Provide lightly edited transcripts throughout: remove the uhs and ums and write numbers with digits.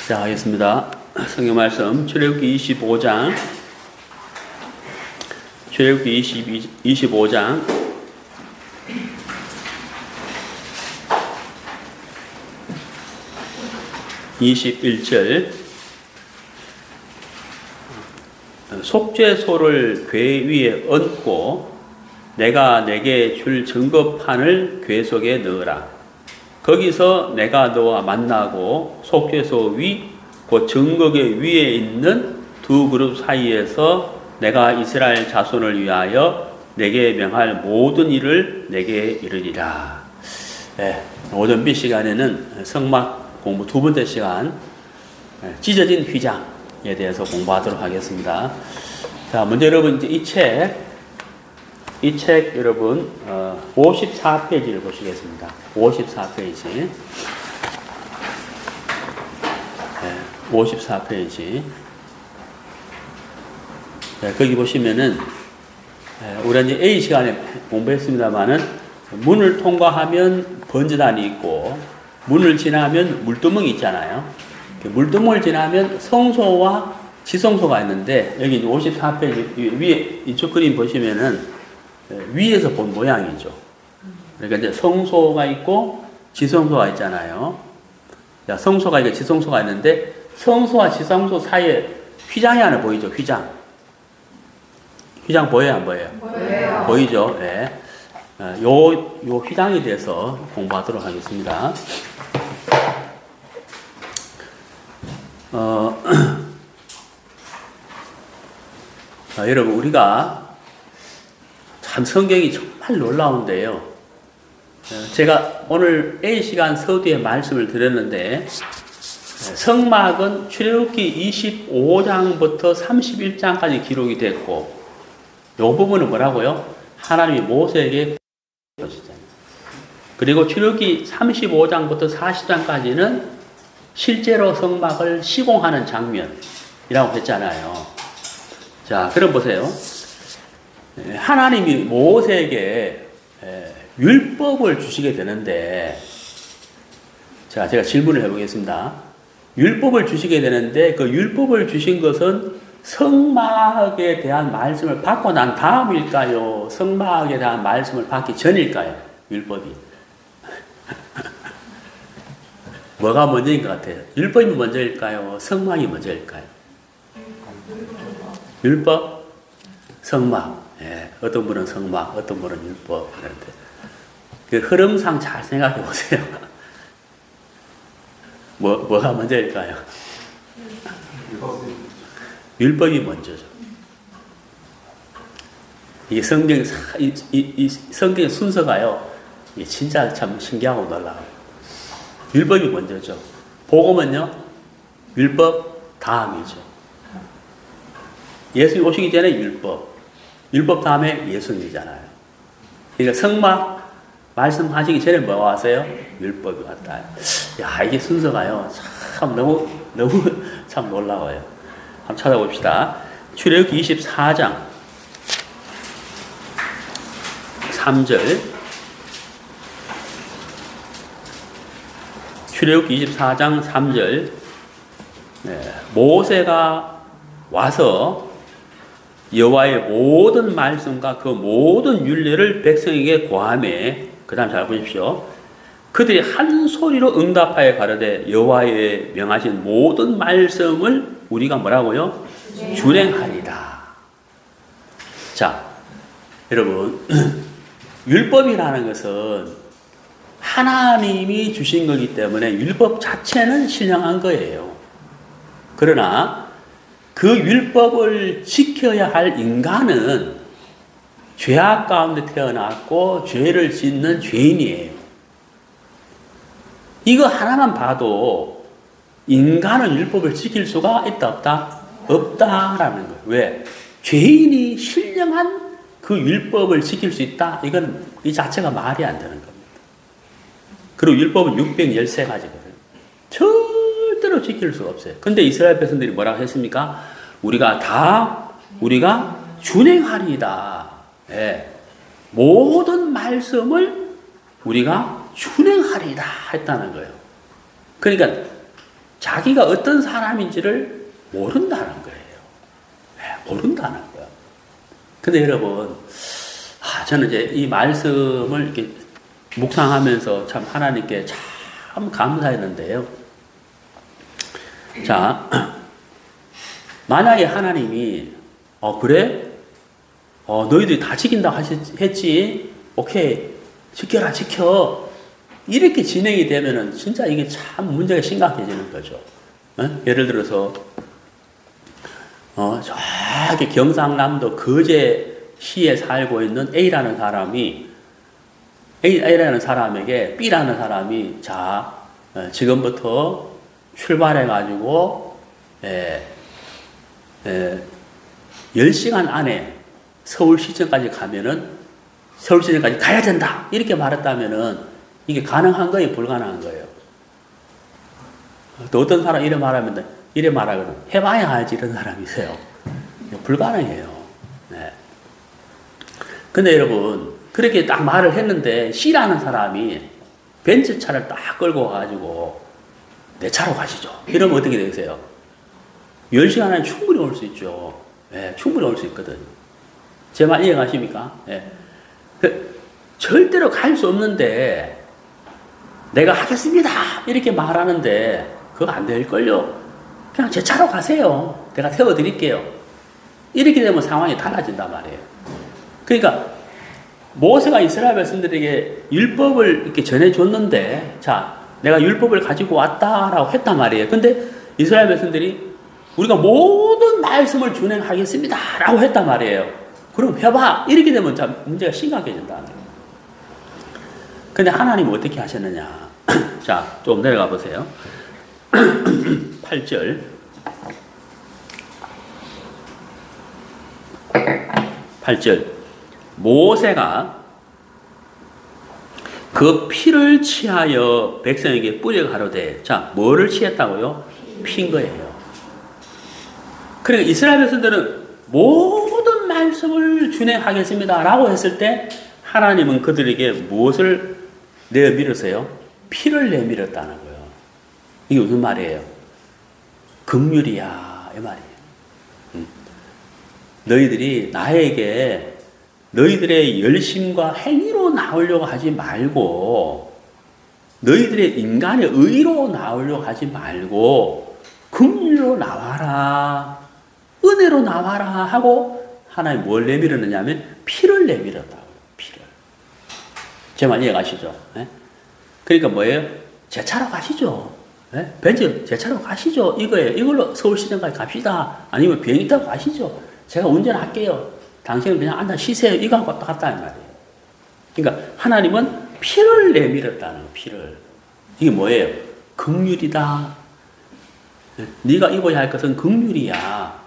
자, 하겠습니다. 성경 말씀 출애굽기 25장 25장 21절. 속죄소를 궤 위에 얹고 내가 내게 줄 증거판을 궤 속에 넣으라. 거기서 내가 너와 만나고 속죄소 위, 그 증거궤 위에 있는 두 그룹 사이에서 내가 이스라엘 자손을 위하여 내게 명할 모든 일을 내게 이르리라. 네, 오전 B 시간에는 성막 공부 두 번째 시간, 찢어진 휘장에 대해서 공부하도록 하겠습니다. 자, 먼저 여러분 이제 이 책 여러분 54페이지를 보시겠습니다. 54페이지. 네, 54페이지. 네, 거기 보시면은 우리가 이제 A 시간에 공부했습니다만은 문을 통과하면 번제단이 있고 문을 지나면 물두멍이 있잖아요. 물두멍을 지나면 성소와 지성소가 있는데 여기 54페이지 위에 이쪽 그림 보시면은 위에서 본 모양이죠. 그러니까 이제 성소가 있고 지성소가 있잖아요. 자, 성소가 있고 지성소가 있는데 성소와 지성소 사이에 휘장이 하나 보이죠. 휘장 보여요, 안 보여요? 보여요. 보이죠. 네. 요 휘장에 대해서 공부하도록 하겠습니다. 여러분 우리가 참 성경이 정말 놀라운데요. 제가 오늘 A 시간 서두에 말씀을 드렸는데 성막은 출애굽기 25장부터 31장까지 기록이 됐고 이 부분은 뭐라고요? 하나님이 모세에게 보시잖아요. 그리고 출애굽기 35장부터 40장까지는 실제로 성막을 시공하는 장면이라고 했잖아요. 자, 그럼 보세요. 하나님이 모세에게 율법을 주시게 되는데, 자, 제가 질문을 해보겠습니다. 율법을 주시게 되는데 그 율법을 주신 것은 성막에 대한 말씀을 받고 난 다음일까요? 성막에 대한 말씀을 받기 전일까요? 율법이. 뭐가 먼저인 것 같아요? 율법이 먼저일까요? 성막이 먼저일까요? 율법? 성막. 예, 어떤 분은 성막, 어떤 분은 율법. 그런데 그 흐름상 잘 생각해 보세요. 뭐가 먼저일까요? 율법이 먼저죠. 이게 성경의 순서가요, 이게 진짜 참 신기하고 놀라워요. 율법이 먼저죠. 복음은요, 율법 다음이죠. 예수님 오시기 전에 율법 다음에 예수님이잖아요. 그러니까 성막 말씀하시기 전에 뭐가 왔어요? 율법이 왔다. 야, 이게 순서가요, 참 너무 참 놀라워요. 한번 찾아봅시다. 출애굽기 24장 3절. 출애굽기 24장 3절. 네, 모세가 와서 여호와의 모든 말씀과 그 모든 율례를 백성에게 고하매, 그 다음 잘 보십시오. 그들이 한 소리로 응답하여 가로되 여호와의 명하신 모든 말씀을 우리가 뭐라고요? 준행하리다. 자, 여러분 율법이라는 것은 하나님이 주신 거기 때문에 율법 자체는 신령한 거예요. 그러나 그 율법을 지켜야 할 인간은 죄악 가운데 태어났고 죄를 짓는 죄인이에요. 이거 하나만 봐도 인간은 율법을 지킬 수가 있다 없다? 없다라는 거예요. 왜? 죄인이 신령한 그 율법을 지킬 수 있다? 이건 이 자체가 말이 안 되는 겁니다. 그리고 율법은 613가지거든요. 절대로 지킬 수가 없어요. 근데 이스라엘 백성들이 뭐라고 했습니까? 우리가 준행하리이다. 예. 모든 말씀을 우리가 준행하리이다 했다는 거예요. 그러니까 자기가 어떤 사람인지를 모른다는 거예요. 모른다는 거예요. 근데 여러분, 저는 이제 이 말씀을 이렇게 묵상하면서 참 하나님께 참 감사했는데요. 자, 만약에 하나님이, 그래? 너희들이 다 지킨다고 했지? 오케이. 지켜라, 지켜. 이렇게 진행이 되면은 진짜 이게 참 문제가 심각해지는 거죠. 예를 들어서, 저기 경상남도 거제시에 살고 있는 A라는 사람에게 B라는 사람이, 자, 지금부터 출발해가지고, 10시간 안에 서울시청까지 서울시청까지 가야 된다. 이렇게 말했다면은 이게 가능한 거예요? 불가능한 거예요? 또 어떤 사람 이래 말하거든. 해봐야 알지. 이런 사람이 있어요. 불가능해요. 네. 근데 여러분, 그렇게 딱 말을 했는데, C라는 사람이 벤츠차를 딱 끌고 가가지고, 내 차로 가시죠. 이러면 어떻게 되세요? 10시간 안에 충분히 올 수 있죠. 네, 충분히 올 수 있거든. 제 말 이해가십니까? 네. 절대로 갈 수 없는데, 내가 하겠습니다. 이렇게 말하는데, 그거 안 될걸요. 그냥 제 차로 가세요. 내가 태워드릴게요. 이렇게 되면 상황이 달라진단 말이에요. 그러니까, 모세가 이스라엘 백성들에게 율법을 이렇게 전해줬는데, 자, 내가 율법을 가지고 왔다라고 했단 말이에요. 근데 이스라엘 백성들이 우리가 모든 말씀을 준행하겠습니다. 라고 했단 말이에요. 그럼 해봐. 이렇게 되면 참 문제가 심각해진다는 거예요. 근데 하나님은 어떻게 하셨느냐. 자, 좀 내려가 보세요. 8절. 8절. 모세가 그 피를 취하여 백성에게 뿌려 가로되. 자, 뭐를 취했다고요? 피인 거예요. 그러니까 이스라엘 백성들은 모든 말씀을 준행하겠습니다. 라고 했을 때 하나님은 그들에게 무엇을 내밀으세요? 피를 내밀었다는 거예요. 이게 무슨 말이에요? 긍휼이야. 이 말이에요. 너희들이 나에게 너희들의 열심과 행위로 나오려고 하지 말고 너희들의 인간의 의로 나오려고 하지 말고 긍휼로 나와라. 은혜로 나와라 하고 하나님 뭘 내밀었느냐 하면 피를 내밀었다고. 피를. 제 말 이해가시죠? 네? 그러니까 뭐예요? 제 차로 가시죠. 네? 벤츠 제 차로 가시죠. 이거예요. 이걸로 서울시청까지 갑시다. 아니면 비행기 타고 가시죠. 제가 운전할게요. 당신은 그냥 앉아 쉬세요. 이거 하고 왔다 갔다 하는 말이에요. 그러니까 하나님은 피를 내밀었다는 거예요. 피를. 이게 뭐예요? 긍휼이다. 네가 입어야 할 것은 긍휼이야.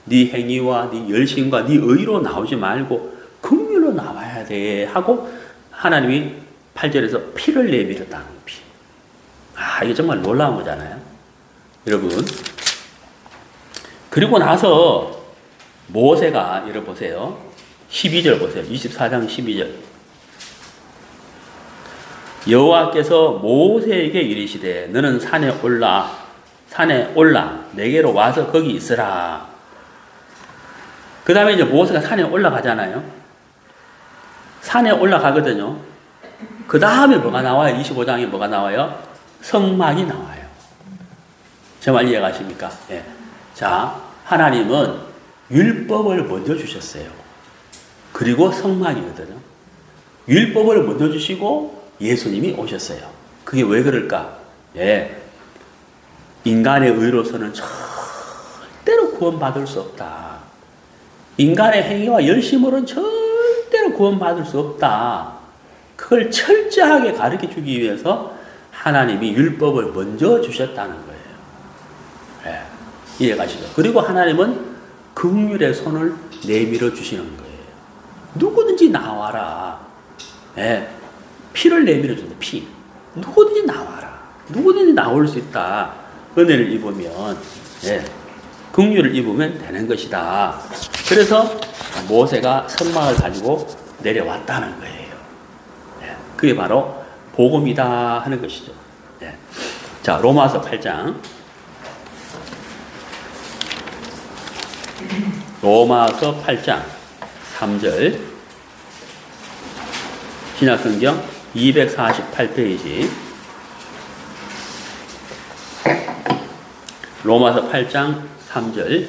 네 행위와 네 열심과 네 의로 나오지 말고 긍휼로 나와야 돼 하고 하나님이 8절에서 피를 내밀었다는 피. 이게 정말 놀라운 거잖아요. 여러분. 그리고 나서 모세가 여러분 보세요. 12절 보세요. 24장 12절. 여호와께서 모세에게 이르시되 너는 산에 올라 내게로 와서 거기 있으라. 그 다음에 이제 모세가 산에 올라가잖아요. 산에 올라가거든요. 그 다음에 뭐가 나와요? 25장에 뭐가 나와요? 성막이 나와요. 제 말 이해가십니까? 예. 자, 하나님은 율법을 먼저 주셨어요. 그리고 성막이거든요. 율법을 먼저 주시고 예수님이 오셨어요. 그게 왜 그럴까? 예. 인간의 의로서는 절대로 구원받을 수 없다. 인간의 행위와 열심으로는 절대로 구원받을 수 없다. 그걸 철저하게 가르쳐주기 위해서 하나님이 율법을 먼저 주셨다는 거예요. 예. 이해가시죠? 그리고 하나님은 긍휼의 손을 내밀어 주시는 거예요. 누구든지 나와라. 예. 피를 내밀어 준다. 피. 누구든지 나와라. 누구든지 나올 수 있다. 은혜를 입으면, 예. 긍휼을 입으면 되는 것이다. 그래서 모세가 성막을 가지고 내려왔다는 거예요. 예. 그게 바로 복음이다 하는 것이죠. 예. 자, 로마서 8장. 로마서 8장 3절. 신약성경 248페이지. 로마서 8장 3절.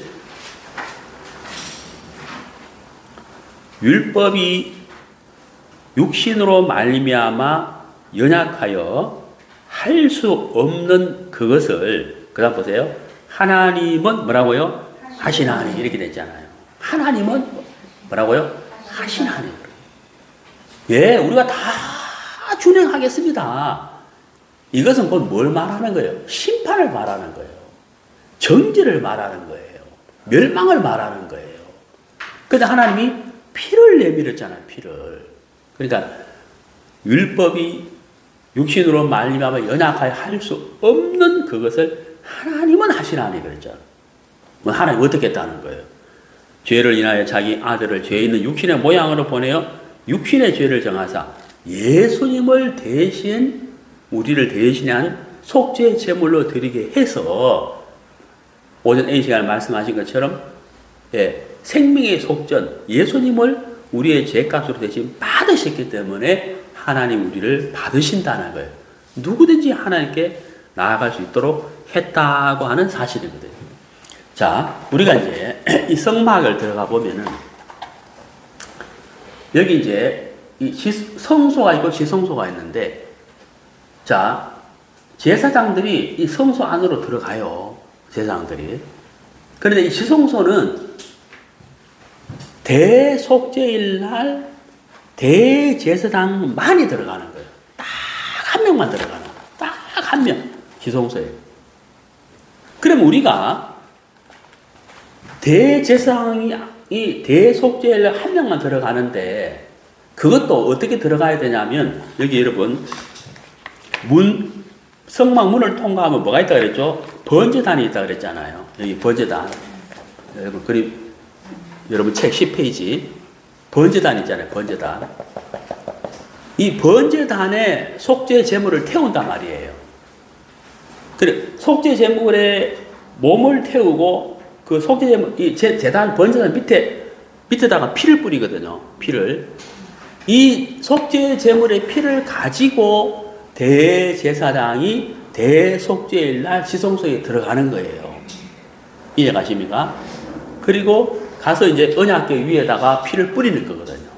율법이 육신으로 말미암아 연약하여 할 수 없는 그것을, 그 다음 보세요. 하나님은 뭐라고요? 하시나니. 이렇게 됐잖아요. 하나님은 뭐라고요? 하시나니. 예, 우리가 다 준행하겠습니다. 이것은 곧 뭘 말하는 거예요? 심판을 말하는 거예요. 정죄를 말하는 거예요. 멸망을 말하는 거예요. 그런데 하나님이 피를 내밀었잖아요. 피를. 그러니까 율법이 육신으로 말미암아 연약하여 할 수 없는 그것을 하나님은 하시나니 그랬잖아요. 하나님 어떻게 했다는 거예요? 죄를 인하여 자기 아들을 죄 있는 육신의 모양으로 보내어 육신의 죄를 정하사 예수님을 대신 우리를 대신한 속죄 제물로 드리게 해서 오전 A시간에 말씀하신 것처럼 생명의 속전 예수님을 우리의 죄값으로 대신 받으셨기 때문에 하나님 우리를 받으신다는 거예요. 누구든지 하나님께 나아갈 수 있도록 했다고 하는 사실이거든요. 자, 우리가 이제 이 성막을 들어가 보면은 여기 이제 이 성소가 있고 지성소가 있는데, 자, 제사장들이 이 성소 안으로 들어가요. 제사장들이. 그런데 이 지성소는 대속죄일 날 대제사장만이 들어가는 거예요. 딱 한 명만 들어가는 거예요. 딱 한 명. 지성소에. 그럼 우리가 대제사장이 대속죄일 날 한 명만 들어가는데 그것도 어떻게 들어가야 되냐면 여기 여러분 성막 문을 통과하면 뭐가 있다 그랬죠? 번제단이 있다 그랬잖아요. 여기 번제단. 여러분 책 10페이지 번제단 있잖아요. 번제단. 이 번제단에 속죄 제물을 태운단 말이에요. 그래 속죄 제물에 몸을 태우고 그 속죄 제물 이 제단 번제단 밑에다가 피를 뿌리거든요. 피를. 이 속죄 제물의 피를 가지고 대제사장이 대속죄일 날 지성소에 들어가는 거예요. 이해가십니까? 그리고 가서 이제 언약궤 위에다가 피를 뿌리는 거거든요.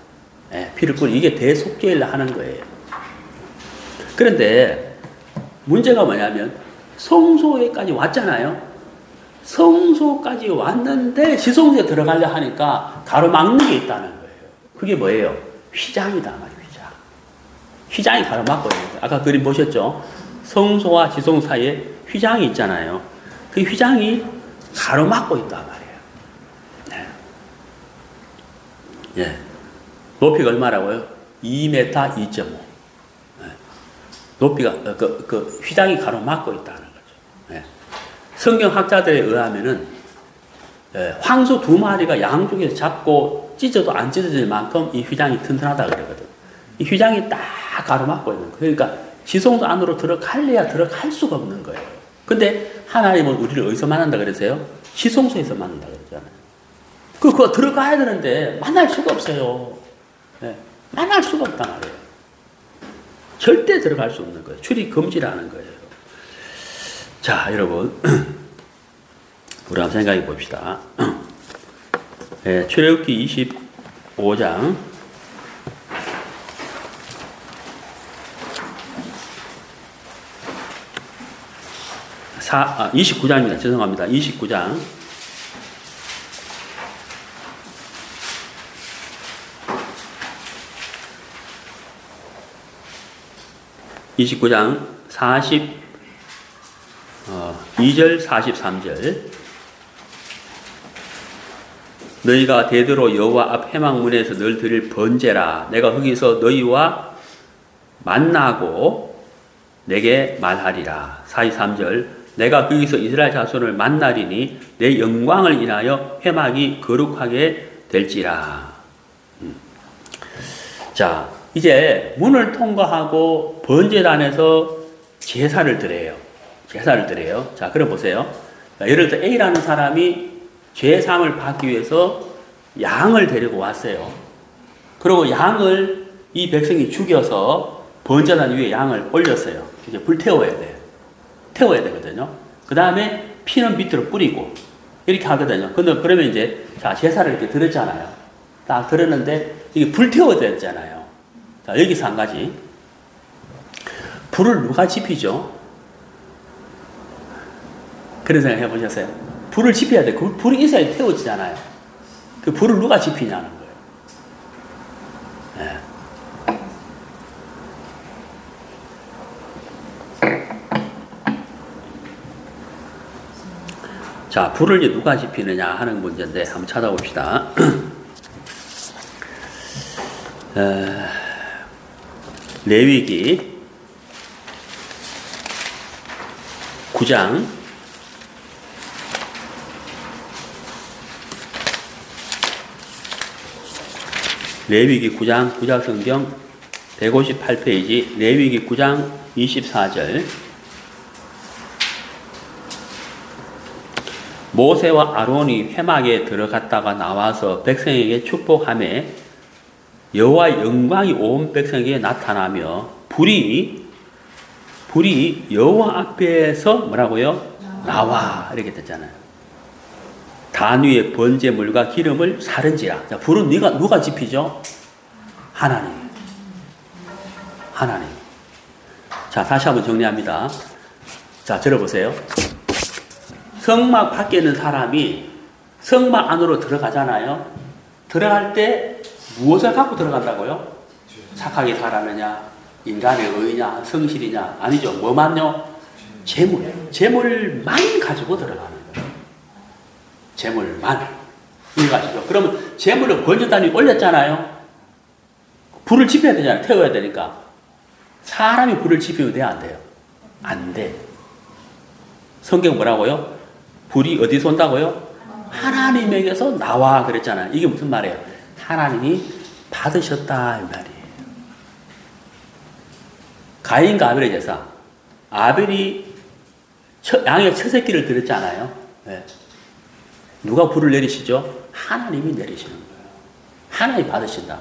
예, 피를 이게 대속죄일 날 하는 거예요. 그런데 문제가 뭐냐면 성소에까지 왔잖아요. 성소까지 왔는데 지성소에 들어가려 하니까 가로막는 게 있다는 거예요. 그게 뭐예요? 휘장이다 말이에요. 휘장이 가로막고 있는 거예요. 아까 그림 보셨죠? 성소와 지성소 사이에 휘장이 있잖아요. 그 휘장이 가로막고 있단 말이에요. 네. 예. 높이가 얼마라고요? 2m 2.5. 네. 높이가 그 휘장이 가로막고 있다는 거죠. 네. 성경학자들에 의하면은 황소 2마리가 양쪽에서 잡고 찢어도 안 찢어질 만큼 이 휘장이 튼튼하다 그러거든. 이 휘장이 딱 가로막고 있는 거예요. 그러니까 지성소 안으로 들어갈래야 들어갈 수가 없는 거예요. 근데 하나님은 우리를 어디서 만난다 그러세요? 지성소에서 만난다 그러잖아요. 그거 들어가야 되는데 만날 수가 없어요. 네. 만날 수가 없단 말이에요. 절대 들어갈 수 없는 거예요. 출입 금지라는 거예요. 자, 여러분 우리 한번 생각해 봅시다. 네, 출애굽기 25장 29장입니다. 죄송합니다. 29장. (29장) 42절 43절. 너희가 대대로 여호와 앞 회막문에서 늘 드릴 번제라. 내가 거기서 너희와 만나고 내게 말하리라. 43절. 내가 거기서 이스라엘 자손을 만나리니 내 영광을 인하여 회막이 거룩하게 될지라. 자, 이제 문을 통과하고 번제단에서 제사를 드려요. 제사를 드려요. 자, 그럼 보세요. 자, 예를 들어 A라는 사람이 죄사함을 받기 위해서 양을 데리고 왔어요. 그리고 양을 이 백성이 죽여서 번제단 위에 양을 올렸어요. 이제 불태워야 돼요. 태워야 되거든요. 그 다음에 피는 밑으로 뿌리고 이렇게 하거든요. 그러면 이제 자, 제사를 이렇게 드렸잖아요. 딱 드렸는데 이게 불태워졌잖아요. 자, 여기서 한 가지. 불을 누가 지피죠? 그런 생각 해보셨어요? 불을 지펴야 돼. 그 불이 있어야 태워지잖아요. 그 불을 누가 지피냐는 거예요. 네. 자, 불을 이제 누가 지피느냐 하는 문제인데 한번 찾아봅시다. 레위기 9장 레위기 9장 구약성경 158페이지 레위기 9장 24절 모세와 아론이 회막에 들어갔다가 나와서 백성에게 축복하며 여호와의 영광이 온 백성에게 나타나며 불이 여호와 앞에서 뭐라고요? 나와 이렇게 됐잖아요. 단 위에 번제물과 기름을 사른지라. 자, 불은 누가 지피죠? 하나님. 자, 다시 한번 정리합니다. 자, 들어보세요. 성막 밖에 있는 사람이 성막 안으로 들어가잖아요. 들어갈 때 무엇을 갖고 들어간다고요? 착하게 살았느냐, 인간의 의냐, 성실이냐, 아니죠. 뭐만요? 재물만 가지고 들어가는 거예요. 재물만. 이거 아시죠? 그러면 재물을 번제단 위에 올렸잖아요. 불을 지펴야 되잖아요. 태워야 되니까. 사람이 불을 지피면 돼요? 안 돼요? 안 돼. 성경 뭐라고요? 불이 어디서 온다고요? 하나님에게서 나와 그랬잖아요. 이게 무슨 말이에요? 하나님이 받으셨다 이 말이에요. 가인과 아벨의 제사. 아벨이 양의 첫 새끼를 드렸잖아요. 네. 누가 불을 내리시죠? 하나님이 내리시는 거예요. 하나님이 받으신다.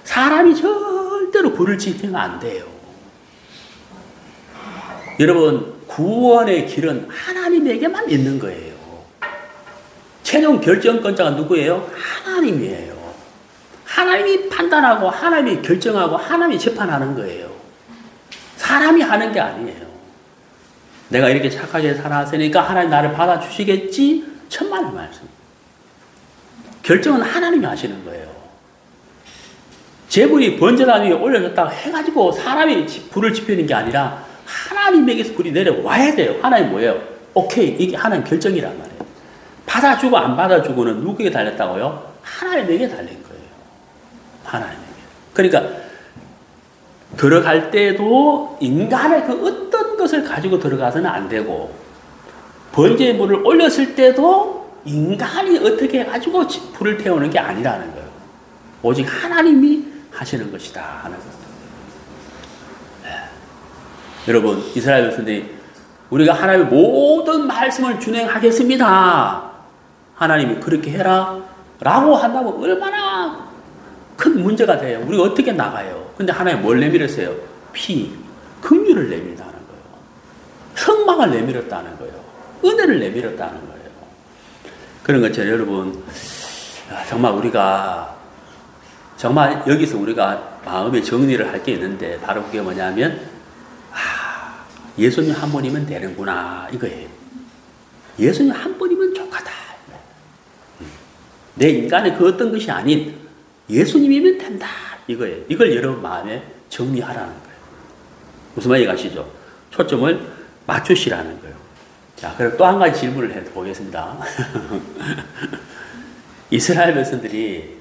사람이 절대로 불을 지피면 안 돼요. 여러분, 구원의 길은 하나님에게만 있는 거예요. 최종 결정권자가 누구예요? 하나님이에요. 하나님이 판단하고 하나님이 결정하고 하나님이 재판하는 거예요. 사람이 하는 게 아니에요. 내가 이렇게 착하게 살았으니까 하나님 나를 받아주시겠지? 천만의 말씀. 결정은 하나님이 하시는 거예요. 재물이 번제단 위에 올려졌다가 해가지고 사람이 불을 지피는 게 아니라 하나님에게서 불이 내려와야 돼요. 하나님 뭐예요? 오케이. 이게 하나님 결정이란 말이에요. 받아주고 안 받아주고는 누구에게 달렸다고요? 하나님에게 달린 거예요. 하나님에게. 그러니까 들어갈 때도 인간의 그 어떤 것을 가지고 들어가서는 안 되고 번제물을 올렸을 때도 인간이 어떻게 해가지고 불을 태우는 게 아니라는 거예요. 오직 하나님이 하시는 것이다 하는 거예요. 여러분, 이스라엘 백성들이 우리가 하나님의 모든 말씀을 준행하겠습니다. 하나님이 그렇게 해라 라고 한다면 얼마나 큰 문제가 돼요. 우리가 어떻게 나가요? 근데 하나님 뭘 내밀었어요? 긍휼을 내밀다는 거예요. 성막을 내밀었다는 거예요. 은혜를 내밀었다는 거예요. 그런 것처럼 여러분, 정말 우리가 정말 여기서 우리가 마음의 정리를 할 게 있는데 바로 그게 뭐냐면 예수님 한 분이면 되는구나 이거예요. 예수님 한 분이면 족하다. 내 인간의 그 어떤 것이 아닌 예수님이면 된다 이거예요. 이걸 여러분 마음에 정리하라는 거예요. 무슨 말인지 아시죠? 초점을 맞추시라는 거예요. 자, 그럼 또 한 가지 질문을 해보겠습니다. 이스라엘 백성들이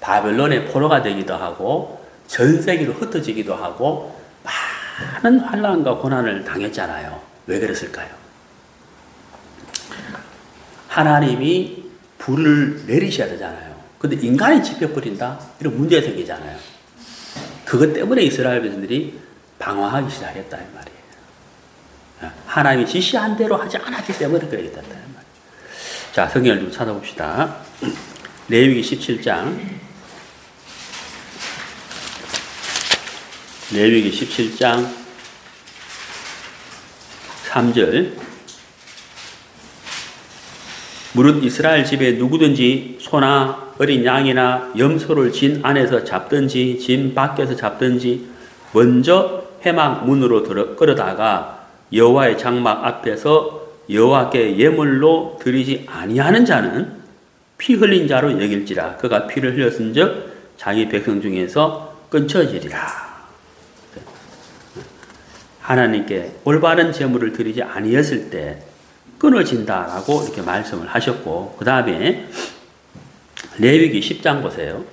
바벨론의 포로가 되기도 하고 전 세계로 흩어지기도 하고 많은 환난과 고난을 당했잖아요. 왜 그랬을까요? 하나님이 불을 내리셔야 되잖아요. 근데 인간이 지펴버린다? 이런 문제가 생기잖아요. 그것 때문에 이스라엘 백성들이 방황하기 시작했다 이 말이에요. 하나님이 지시한 대로 하지 않았기 때문에 그렇게 됐다. 자, 성경을 좀 찾아봅시다. 레위기 17장. 레위기 17장 3절. 무릇 이스라엘 집에 누구든지 소나 어린 양이나 염소를 진 안에서 잡든지 진 밖에서 잡든지 먼저 회막 문으로 끌어다가 여호와의 장막 앞에서 여호와께 예물로 드리지 아니하는 자는 피 흘린 자로 여길지라. 그가 피를 흘렸은즉 자기 백성 중에서 끊쳐지리라. 하나님께 올바른 제물을 드리지 아니했을 때 끊어진다라고 이렇게 말씀을 하셨고, 그 다음에 레위기 10장 보세요.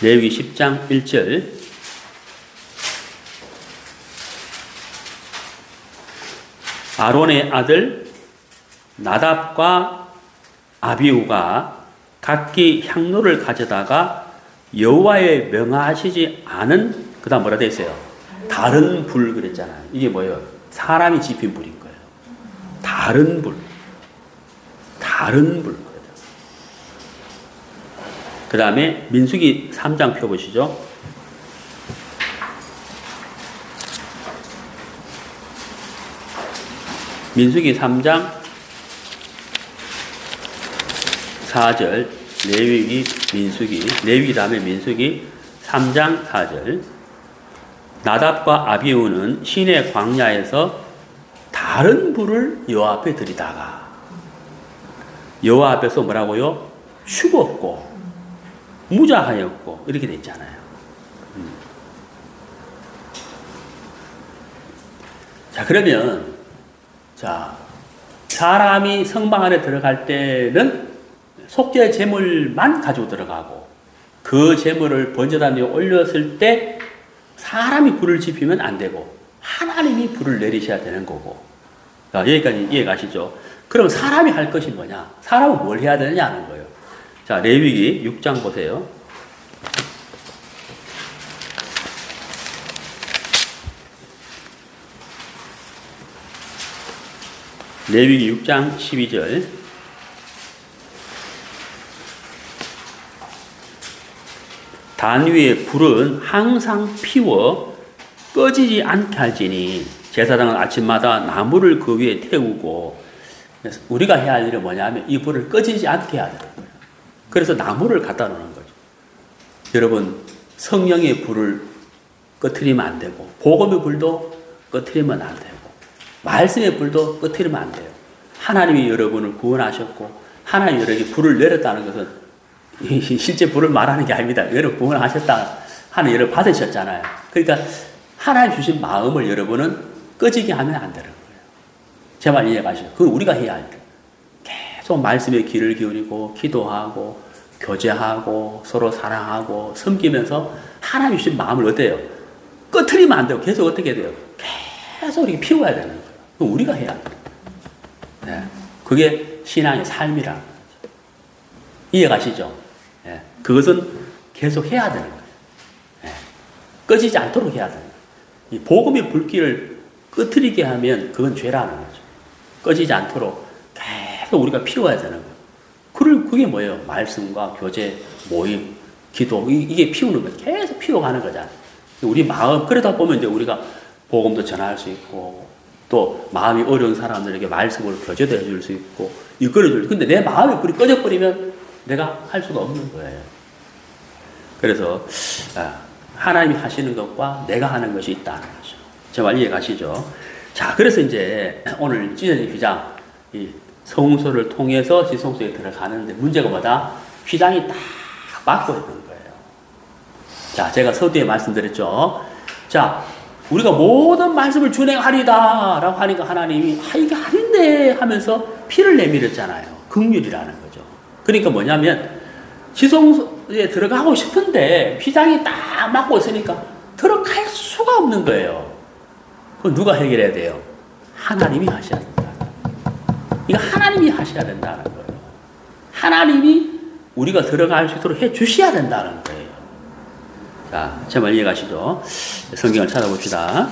레위기 10장 1절. 아론의 아들 나답과 아비후가 각기 향로를 가져다가 여호와의 명하시지 않은, 그 다음 뭐라 되어 있어요? 다른 불 그랬잖아요. 이게 뭐예요? 사람이 지핀 불인 거예요. 다른 불. 다른 불. 그 다음에 민수기 3장 펴보시죠. 민수기 3장 4절. 레위기, 민수기. 레위기 다음에 민수기 3장 4절. 나답과 아비후는 시내 광야에서 다른 불을 여호와 앞에 드리다가 여호와 앞에서 뭐라고요? 죽었고 무자하였고 이렇게 돼 있잖아요. 자, 그러면 자, 사람이 성방 안에 들어갈 때는 속죄 제물만 가지고 들어가고 그 제물을 번제단 위에 올렸을 때 사람이 불을 지피면 안 되고 하나님이 불을 내리셔야 되는 거고. 자, 여기까지 이해가시죠? 그럼 사람이 할 것이 뭐냐? 사람은 뭘 해야 되느냐는 거예요. 자, 레위기 6장 보세요. 레위기 6장 12절. 단 위에 불은 항상 피워 꺼지지 않게 할지니 제사장은 아침마다 나무를 그 위에 태우고. 우리가 해야 할 일은 뭐냐면 이 불을 꺼지지 않게 해야 돼요. 그래서 나무를 갖다 놓는 거죠. 여러분, 성령의 불을 꺼트리면 안 되고 복음의 불도 꺼트리면 안 되고 말씀의 불도 꺼트리면 안 돼요. 하나님이 여러분을 구원하셨고 하나님이 여러분에게 불을 내렸다는 것은 실제 불을 말하는 게 아닙니다. 여러분 구원하셨다 하는 여러분 받으셨잖아요. 그러니까 하나님 주신 마음을 여러분은 꺼지게 하면 안 되는 거예요. 제 말 이해가시죠? 그건 우리가 해야 할 때 계속 말씀에 귀를 기울이고 기도하고 교제하고 서로 사랑하고 섬기면서 하나님 주신 마음을 어때요? 꺼트리면 안 되고 계속 어떻게 돼요? 계속 이렇게 피워야 되는 거예요. 그건 우리가 해야 돼요. 네. 그게 신앙의 삶이라는 거죠. 이해가시죠? 네. 그것은 계속 해야 되는 거예요. 네. 꺼지지 않도록 해야 되는 거예요. 이 복음의 불길을 꺼트리게 하면 그건 죄라는 거죠. 꺼지지 않도록 계속 우리가 피워야 되는 거예요. 그게 뭐예요? 말씀과 교제, 모임, 기도, 이게 피우는 거예요. 계속 피워가는 거잖아요. 우리 마음, 그러다 보면 이제 우리가 복음도 전할 수 있고, 또 마음이 어려운 사람들에게 말씀으로 교제도 해줄 수 있고, 이끌어줄. 근데 내 마음이 불이 꺼져버리면 내가 할 수가 없는 거예요. 그래서, 하나님이 하시는 것과 내가 하는 것이 있다는 거죠. 제 말 이해 가시죠? 자, 그래서 이제 오늘 찢어진 휘장, 이 성소를 통해서 지성소에 들어가는데 문제가 뭐다? 휘장이 딱 막고 있는 거예요. 자, 제가 서두에 말씀드렸죠. 자, 우리가 모든 말씀을 준행하리다 라고 하니까 하나님이 이게 아닌데 하면서 피를 내밀었잖아요. 긍휼이라는 거죠. 그러니까 뭐냐면 지성소에 들어가고 싶은데 휘장이 딱 막고 있으니까 들어갈 수가 없는 거예요. 그럼 누가 해결해야 돼요? 하나님이 하셔야 된다. 이거 하나님이 하셔야 된다는 거예요. 하나님이 우리가 들어갈 수 있도록 해 주셔야 된다는 거예요. 자, 제 말 이해가시죠? 성경을 찾아봅시다.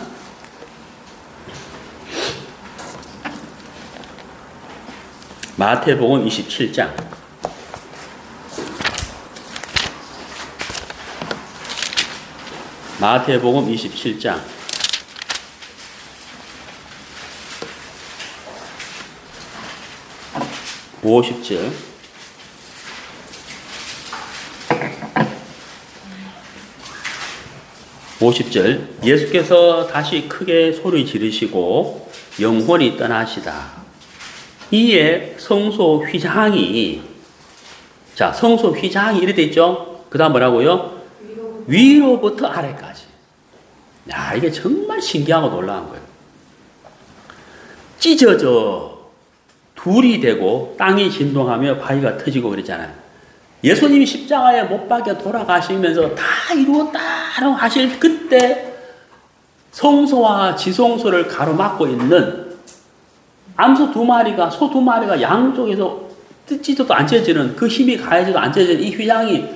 마태복음 27장. 마태복음 27장. 50절. 50절. 예수께서 다시 크게 소리 지르시고 영혼이 떠나시다. 이에 성소 휘장이, 자, 성소 휘장이 이래 돼 있죠? 그 다음 뭐라고요? 위로부터 아래까지. 야, 이게 정말 신기하고 놀라운 거예요. 찢어져 둘이 되고 땅이 진동하며 바위가 터지고 그랬잖아요. 예수님이 십자가에 못 박혀 돌아가시면서 다 이루었다라고 하실 그때 성소와 지성소를 가로막고 있는 암소 2마리가, 소 2마리가 양쪽에서 찢어도 안 찢어지는, 그 힘이 가해져도 안 찢어지는 이 휘장이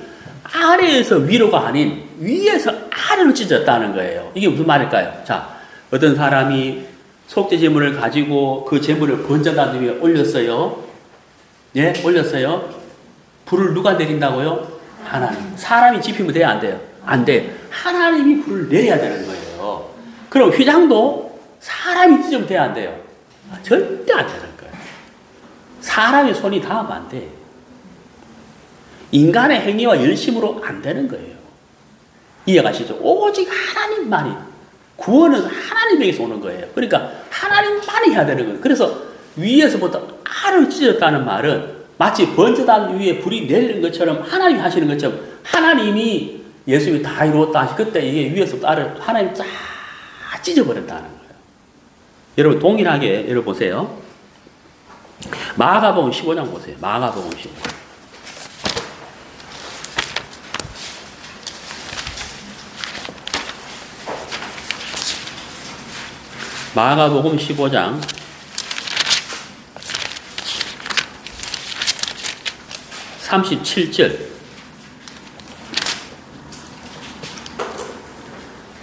아래에서 위로가 아닌 위에서 아래로 찢어졌다는 거예요. 이게 무슨 말일까요? 자, 어떤 사람이 속죄 제물을 가지고 그 제물을 번제단 위에 올렸어요. 예, 올렸어요. 불을 누가 내린다고요? 하나님. 사람이 지피면 돼요, 안 돼요? 안 돼. 하나님이 불을 내려야 되는 거예요. 그럼 휘장도 사람이 찢으면 돼요, 안 돼요? 절대 안 되는 거예요. 사람의 손이 닿으면 안 돼. 인간의 행위와 열심으로 안 되는 거예요. 이해가시죠? 오직 하나님만이, 구원은 하나님에게서 오는 거예요. 그러니까 하나님만이 해야 되는 거예요. 그래서 위에서부터 아래로 찢어졌다는 말은 마치 번제단 위에 불이 내리는 것처럼 하나님이 하시는 것처럼 하나님이 예수님이 다 이루었다 하시 그때 이게 위에서부터 아래로 하나님이 쫙 찢어버렸다는 거예요. 여러분 동일하게 여러분 보세요. 마가복음 15장 보세요. 마가복음 15장. 마가복음 15장 37절.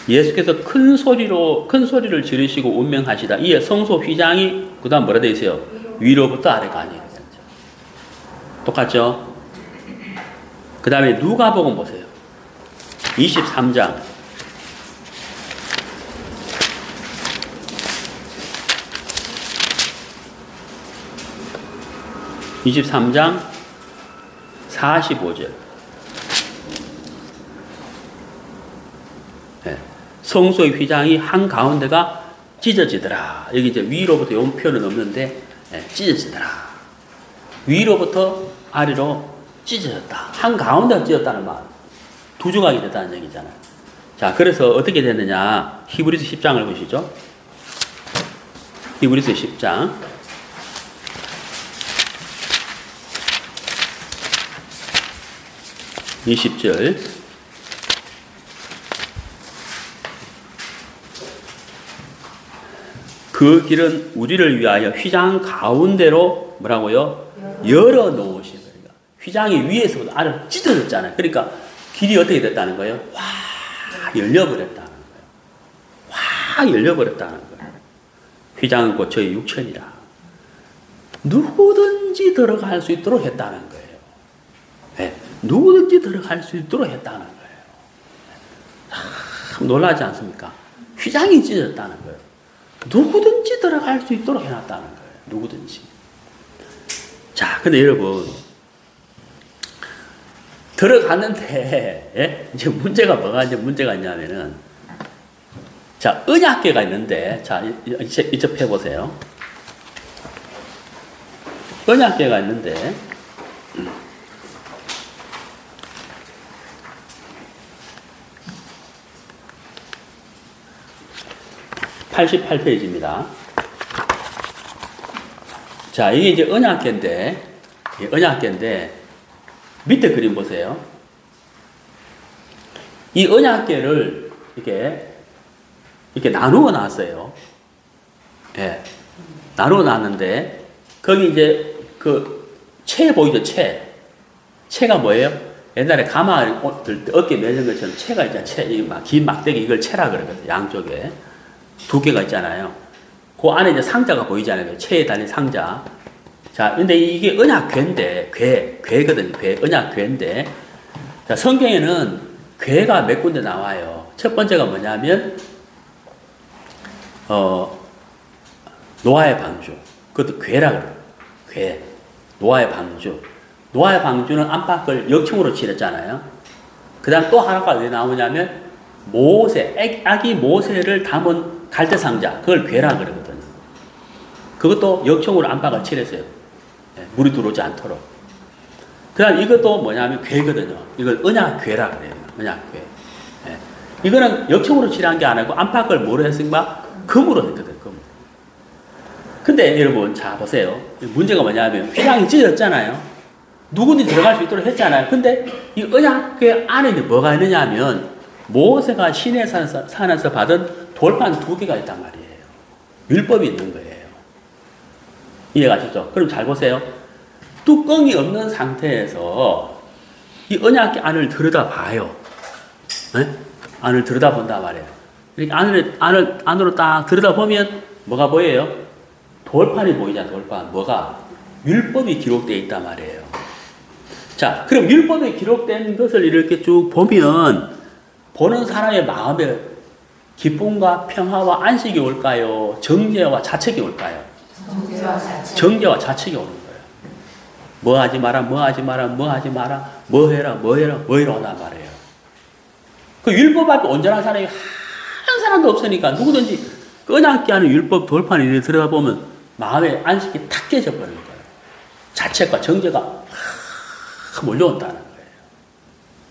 예수께서 큰 소리를 지르시고 운명하시다. 이에 성소 휘장이 그 다음 뭐라 되어 있어요? 위로부터 아래가 아니에요. 똑같죠? 그 다음에 누가복음 보세요. 23장 23장 45절. 네. 성소의 휘장이 한가운데가 찢어지더라. 여기 이제 위로부터 요 표현은 없는데, 네, 찢어지더라. 위로부터 아래로 찢어졌다. 한가운데가 찢어졌다는 말. 두 조각이 됐다는 얘기잖아요. 자, 그래서 어떻게 됐느냐. 히브리서 10장을 보시죠. 히브리서 10장. 20절. 그 길은 우리를 위하여 휘장 가운데로 뭐라고요? 열어 놓으신 거예요. 휘장이 위에서부터 아래로 찢어졌잖아요. 그러니까 길이 어떻게 됐다는 거예요? 확 열려버렸다는 거예요. 확 열려버렸다는 거예요. 휘장은 곧 저희 육천이라. 누구든지 들어갈 수 있도록 했다는 거예요. 네. 누구든지 들어갈 수 있도록 했다는 거예요. 참 놀라지 않습니까? 휘장이 찢어졌다는 거예요. 누구든지 들어갈 수 있도록 해놨다는 거예요. 누구든지. 자, 근데 여러분, 들어갔는데, 예? 이제 문제가 뭐가 이제 문제가 있냐면은, 자, 언약궤가 있는데, 자, 이쪽 펴보세요. 언약궤가 있는데, 88페이지입니다. 자, 이게 이제 언약궤인데, 밑에 그림 보세요. 이 언약궤를 이렇게 나누어 놨어요. 예. 나누어 놨는데, 거기 이제 그 채 보이죠? 채가 뭐예요? 옛날에 가마 들 때 어깨 매는 것처럼 채가 있잖아요. 긴 막대기 이걸 채라 그러거든요. 양쪽에. 두께가 있잖아요. 그 안에 이제 상자가 보이잖아요. 채에 달린 상자. 자, 근데 이게 언약궤인데, 괴거든요. 언약궤인데. 자, 성경에는 괴가 몇 군데 나와요. 첫 번째가 뭐냐면, 노아의 방주. 그것도 괴라 그래요. 괴. 노아의 방주. 노아의 방주는 안팎을 역청으로 칠했잖아요. 그 다음 또 하나가 어디 나오냐면, 아기 모세를 담은 갈대상자. 그걸 괴라 그러거든요. 그것도 역청으로 안팎을 칠했어요. 물이 들어오지 않도록. 그 다음 이것도 뭐냐면 괴거든요. 이걸 언약괴라 그래요. 언약괴. 이거는 역청으로 칠한 게 아니고 안팎을 뭐로 했습니까? 금으로 했거든요. 금. 근데 여러분, 자, 보세요. 문제가 뭐냐면 휘장이 찢어졌잖아요. 누구든지 들어갈 수 있도록 했잖아요. 근데 이 언약궤 안에 뭐가 있느냐 하면 모세가 시내 산에서 받은 돌판 2개가 있단 말이에요. 율법이 있는 거예요. 이해가시죠? 그럼 잘 보세요. 뚜껑이 없는 상태에서 이 언약궤 안을 들여다봐요. 네? 안을 들여다본단 말이에요. 이렇게 안으로 딱 들여다보면 뭐가 보여요? 돌판이 보이잖아요. 돌판. 뭐가? 율법이 기록되어 있단 말이에요. 자, 그럼 율법에 기록된 것을 이렇게 쭉 보면 보는 사람의 마음에 기쁨과 평화와 안식이 올까요? 정죄와 자책이 올까요? 정죄와 자책이 오는 거예요. 뭐 하지 마라, 뭐 하지 마라, 뭐 하지 마라, 뭐 해라, 뭐 해라, 뭐 해라 하단 말이에요. 그 율법 앞에 온전한 사람이 한 사람도 없으니까 누구든지 끄납게 하는 율법 돌판을 들여다보면 마음의 안식이 탁 깨져버리는 거예요. 자책과 정죄가 몰려온다는 거예요.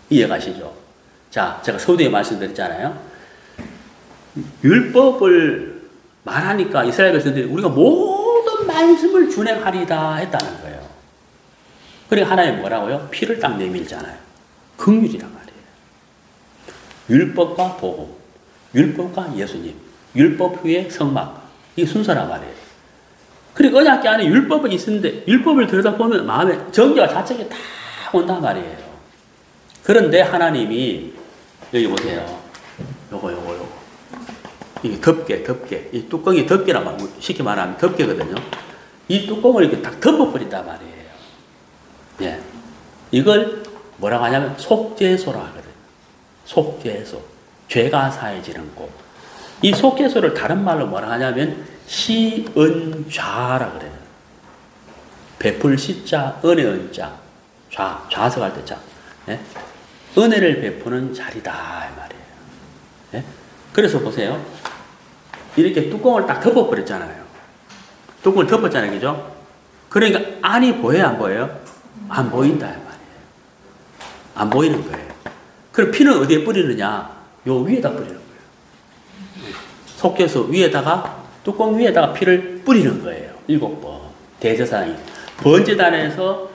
이해가시죠? 자, 제가 서두에 말씀드렸잖아요. 율법을 말하니까 이스라엘 백성들이 우리가 모든 말씀을 준행하리다 했다는 거예요. 그러니까 하나님 뭐라고요? 피를 딱 내밀잖아요. 긍휼이란 말이에요. 율법과 복음, 율법과 예수님, 율법 후에 성막, 이게 순서란 말이에요. 그리고 언약궤 안에 율법은 있는데 율법을 들여다보면 마음에 정죄와 자책이 다 온단 말이에요. 그런데 하나님이 여기 보세요. 요거. 이게 덮개. 이 뚜껑이 덮개란 말이에요. 쉽게 말하면 덮개거든요. 이 뚜껑을 이렇게 딱 덮어버린단 말이에요. 예. 이걸 뭐라고 하냐면 속죄소라 하거든요. 속죄소. 죄가 사해지는 곳. 이 속죄소를 다른 말로 뭐라 하냐면 시은좌라 그래요. 베풀 시자, 은혜 은자. 좌석할 때 자. 예? 은혜를 베푸는 자리다 이 말이에요. 예? 그래서 보세요. 이렇게 뚜껑을 딱 덮어버렸잖아요. 뚜껑을 덮었잖아요. 그죠? 그러니까 안이 보여요? 안 보여요? 안 보인다 이 말이에요. 안 보이는 거예요. 그럼 피는 어디에 뿌리느냐? 요 위에다 뿌리는 거예요. 속죄소 위에다가 뚜껑 위에다가 피를 뿌리는 거예요. 7번. 대제사장이 번제단에서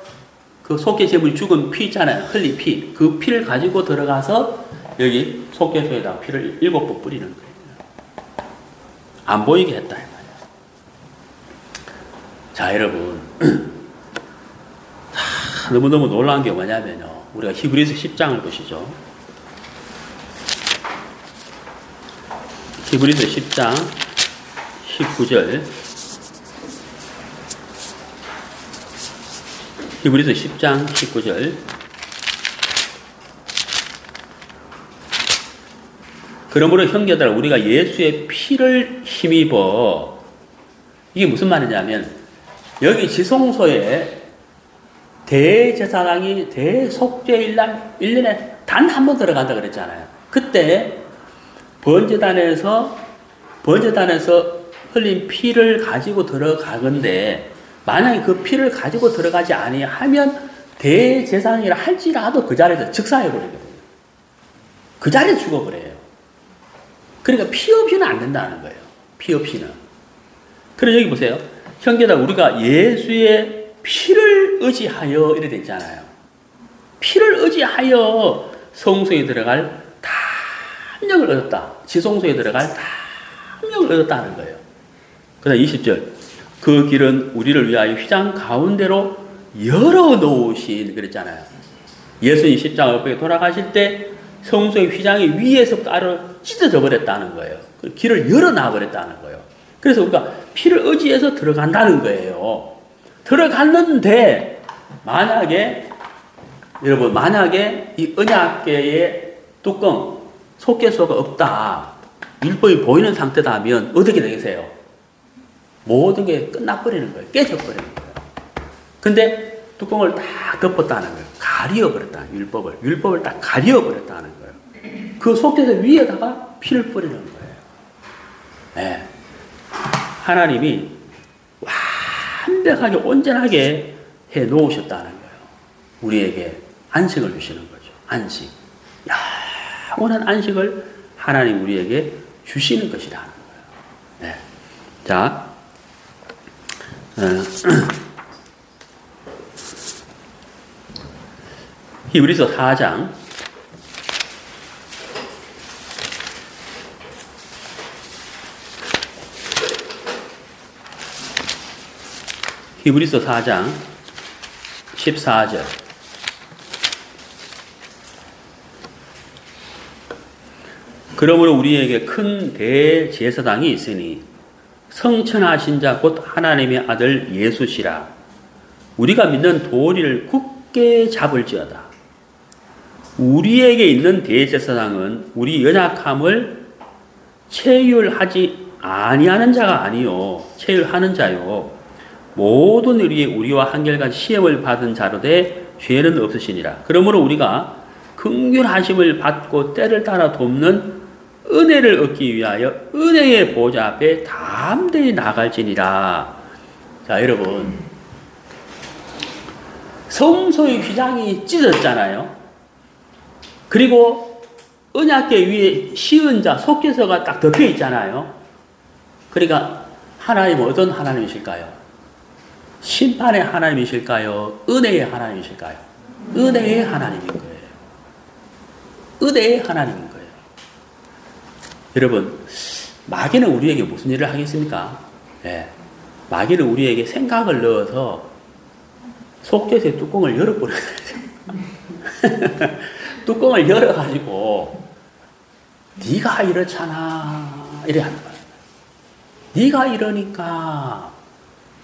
그 속죄 제물이 죽은 피 있잖아요. 흘린 피. 그 피를 가지고 들어가서 여기 속죄소에다가 피를 7번 뿌리는 거예요. 안 보이게 했다 이 말이에요. 자, 여러분. 너무너무 놀라운 게 뭐냐면요. 우리가 히브리서 10장을 보시죠. 히브리서 10장 19절. 히브리서 10장 19절. 그러므로 형제들아 우리가 예수의 피를 힘입어. 이게 무슨 말이냐면 여기 지성소에 대제사장이 대속죄일 날 1년에 단 한 번 들어간다 그랬잖아요. 그때 번제단에서 흘린 피를 가지고 들어가건데 만약에 그 피를 가지고 들어가지 아니하면 대제사장이라 할지라도 그 자리에서 즉사해버리거든요. 그 자리에서 죽어버려요. 그러니까 피 없이는 안 된다는 거예요. 피 없이는. 그래서 여기 보세요. 형제들 우리가 예수의 피를 의지하여 이래 돼 있잖아요. 피를 의지하여 성소에 들어갈 담력을 얻었다. 지성소에 들어갈 담력을 얻었다는 거예요. 그 다음 20절. 그 길은 우리를 위하여 휘장 가운데로 열어놓으신 그랬잖아요. 예수님 십자가 못 박혀 돌아가실 때 성소의 휘장이 위에서부터 아래로 찢어져 버렸다는 거예요. 길을 열어놔 버렸다는 거예요. 그래서 우리가 피를 의지해서 들어간다는 거예요. 들어갔는데 만약에 여러분 만약에 이 언약궤의 뚜껑 속죄소가 없다. 율법이 보이는 상태다 하면 어떻게 되겠어요? 모든 게 끝나버리는 거예요. 깨져버리는 거예요. 근데 뚜껑을 딱 덮었다는 거예요. 가려버렸다는 거예요. 율법을 딱 가려버렸다는 거예요. 그 속죄소 위에다가 피를 뿌리는 거예요. 네. 하나님이 완벽하게 온전하게 해 놓으셨다는 거예요. 우리에게 안식을 주시는 거죠. 안식. 영원한 안식을 하나님 우리에게 주시는 것이라는 거예요. 네. 자, 히브리서 4장 14절 그러므로 우리에게 큰 대제사장이 있으니 성천하신 자 곧 하나님의 아들 예수시라. 우리가 믿는 도리를 굳게 잡을지어다. 우리에게 있는 대제사장은 우리 연약함을 체휼하지 아니하는 자가 아니요 체휼하는 자요 모든 우리와 한결같이 시험을 받은 자로 돼 죄는 없으시니라. 그러므로 우리가 긍휼하심을 받고 때를 따라 돕는 은혜를 얻기 위하여 은혜의 보좌 앞에 담대히 나갈지니라. 자, 여러분, 성소의 휘장이 찢어졌잖아요. 그리고 언약궤 위에 씌은 자 속죄소가 딱 덮여 있잖아요. 그러니까 하나님은 어떤 하나님이실까요? 심판의 하나님이실까요? 은혜의 하나님이실까요? 은혜의 하나님인 거예요. 은혜의 하나님인 거예요. 여러분, 마귀는 우리에게 무슨 일을 하겠습니까? 네. 마귀는 우리에게 생각을 넣어서 속죄소의 뚜껑을 열어버려요. 뚜껑을 열어가지고 네가 이렇잖아 이래 하는 거예요. 네가 이러니까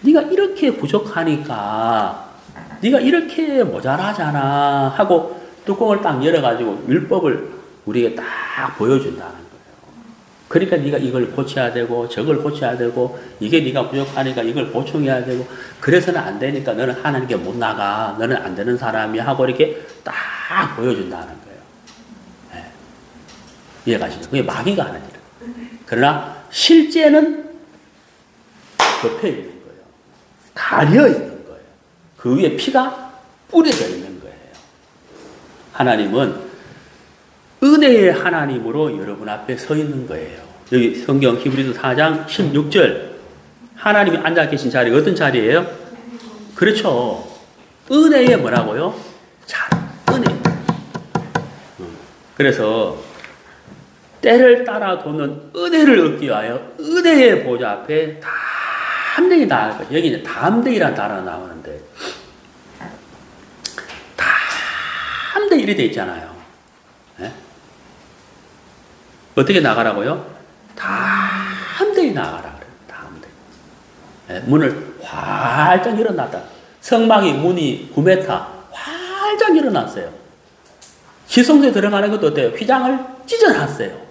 네가 이렇게 부족하니까 네가 이렇게 모자라잖아 하고 뚜껑을 딱 열어가지고 율법을 우리에게 딱 보여준다는 거예요. 그러니까 네가 이걸 고쳐야 되고 저걸 고쳐야 되고 이게 네가 부족하니까 이걸 보충해야 되고 그래서는 안 되니까 너는 하나님께 못 나가. 너는 안 되는 사람이 하고 이렇게 딱 보여준다는 거예요. 네. 이해가시죠? 그게 마귀가 하는 일이에요. 그러나 실제는 덮여 있는 거예요. 가려 있는 거예요. 그 위에 피가 뿌려져 있는 거예요. 하나님은 은혜의 하나님으로 여러분 앞에 서 있는 거예요. 여기 성경 히브리서 4장 16절 하나님이 앉아 계신 자리가 어떤 자리예요? 그렇죠. 은혜의 뭐라고요? 은혜. 그래서 때를 따라 도는 은혜를 얻기 위하여 은혜의 보좌 앞에 담대히 나아갈 거예요. 여기 이제 담대히라는 단어가 나오는데 담대히 이렇게 돼 있잖아요. 네? 어떻게 나가라고요? 담대히 나가라 그래요. 담대히. 네? 문을 활짝 열어놨다. 성막이 문이 9m 활짝 열어놨어요. 지성소에 들어가는 것도 어때요? 휘장을 찢어놨어요.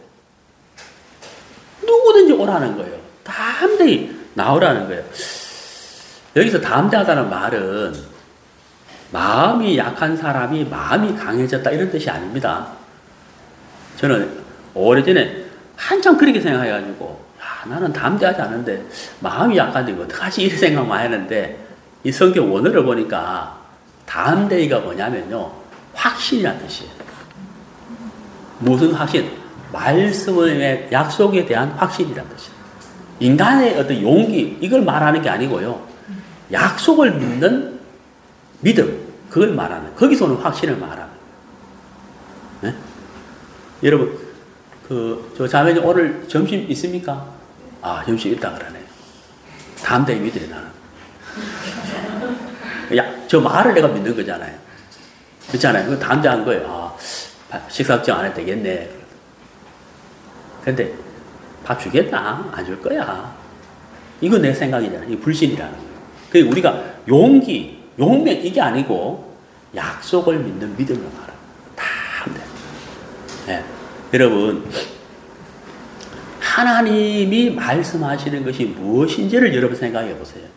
누구든지 오라는 거예요. 담대히 나오라는 거예요. 여기서 담대하다는 말은 마음이 약한 사람이 마음이 강해졌다 이런 뜻이 아닙니다. 저는 오래전에 한참 그렇게 생각해가지고 나는 담대하지 않은데 마음이 약한데 어떡하지 이런 생각 많이 했는데 이 성경 원어를 보니까 담대히가 뭐냐면요 확신이라는 뜻이에요. 무슨 확신? 말씀의 약속에 대한 확신이라는 뜻이에요. 인간의 어떤 용기 이걸 말하는 게 아니고요. 약속을 믿는 믿음 그걸 말하는 거기서 오는 확신을 말하는 네? 여러분 저 자매님 오늘 점심 있습니까? 아 점심 있다 그러네요. 담대히 믿어요 나는. 야, 저 말을 내가 믿는 거잖아요. 그렇잖아요. 그거 담대한 거예요. 식사 걱정 안 해도 되겠네. 근데 밥 주겠나? 안 줄 거야. 이거 내 생각이잖아. 이거 불신이라는 거예요. 그러니까 우리가 용맹 이게 아니고 약속을 믿는 믿음으로 말하는 다 돼. 네. 여러분, 하나님이 말씀하시는 것이 무엇인지를 여러분 생각해 보세요.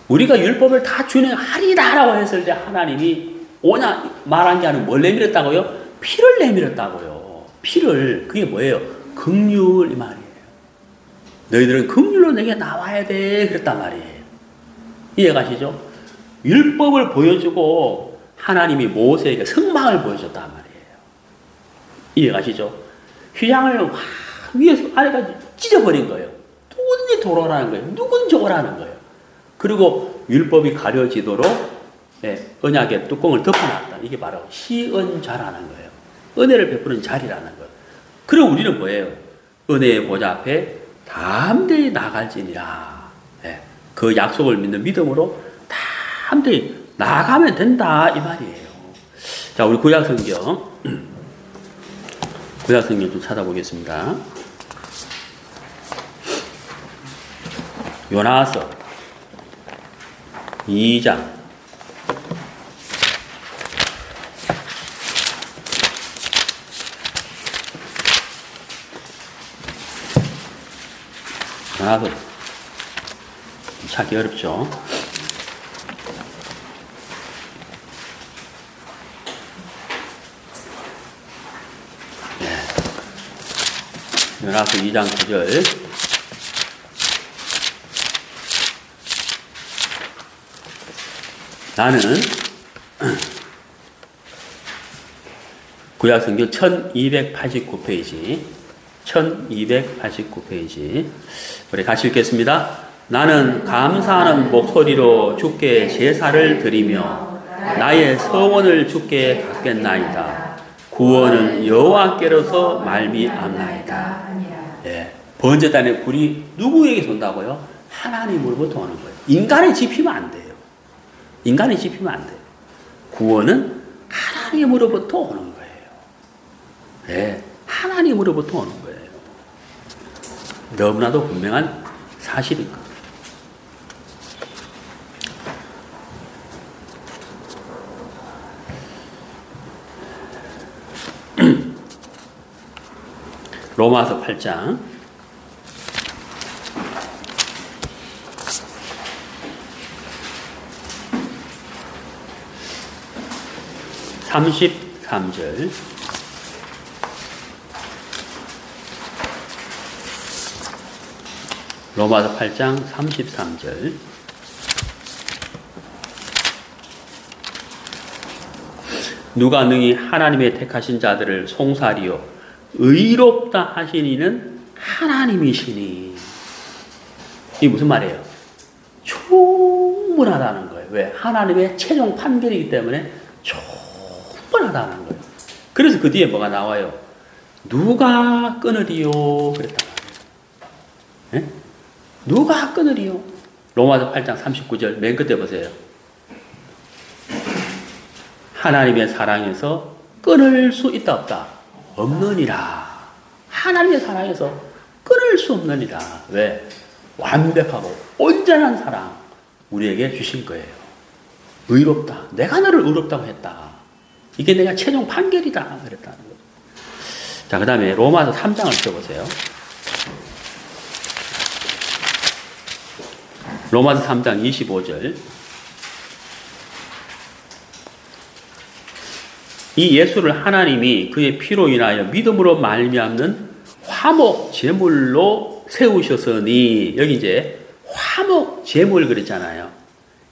우리가 율법을 다 준행하리라라고 했을 때 하나님이 오냐 말한 게 아니고 뭘 내밀었다고요? 피를 내밀었다고요. 피를. 그게 뭐예요? 긍휼 이 말이에요. 너희들은 긍휼로 내게 나와야 돼 그랬단 말이에요. 이해가시죠? 율법을 보여주고 하나님이 모세에게 성막을 보여줬단 말이에요. 이해가시죠? 휘장을 위에서 아래까지 찢어버린 거예요. 누구든지 돌아오라는 거예요. 누구든지 오라는 거예요. 그리고 율법이 가려지도록 언약의 뚜껑을 덮어놨다. 이게 바로 시은자라는 거예요. 은혜를 베푸는 자리라는 거예요. 그리고 우리는 뭐예요? 은혜의 보좌 앞에 담대히 나갈지니라. 그 약속을 믿는 믿음으로 담대히 나가면 된다 이 말이에요. 자, 우리 구약성경 좀 찾아보겠습니다. 요나서 2장 요나서 찾기 어렵죠. 요나서 2장 9절. 나는 구약성경 1289페이지 1289페이지 우리 같이 읽겠습니다. 나는 감사하는 목소리로 주께 제사를 드리며 나의 서원을 주께 갚겠나이다. 구원은 여호와께로서 말미암나이다. 번제단의 굴이 누구에게 온다고요? 하나님으로부터 오는 거예요. 인간에 집히면 안 돼요. 인간에 집히면 안 돼요. 구원은 하나님으로부터 오는 거예요. 하나님으로부터 오는 거예요. 너무나도 분명한 사실인 거예요. 로마서 8장 33절 로마서 8장 33절 누가 능히 하나님의 택하신 자들을 송사리요 의롭다 하시니는 하나님이시니. 이게 무슨 말이에요? 충분하다는 거예요. 왜? 하나님의 최종 판결이기 때문에 충분하다는 거예요. 그래서 그 뒤에 뭐가 나와요? 누가 끊으리요? 그랬단 말이에요. 누가 끊으리요? 로마서 8장 39절 맨 끝에 보세요. 하나님의 사랑에서 끊을 수 있다 없다? 없느니라. 하나님의 사랑에서 끊을 수 없느니라. 왜? 완벽하고 온전한 사랑 우리에게 주신 거예요. 의롭다. 내가 너를 의롭다고 했다. 이게 내가 최종 판결이다. 그랬다는 거죠. 자, 그 다음에 로마서 3장을 펴보세요. 로마서 3장 25절. 이 예수를 하나님이 그의 피로 인하여 믿음으로 말미암는 화목 제물로 세우셨으니. 여기 이제 화목 제물 그랬잖아요.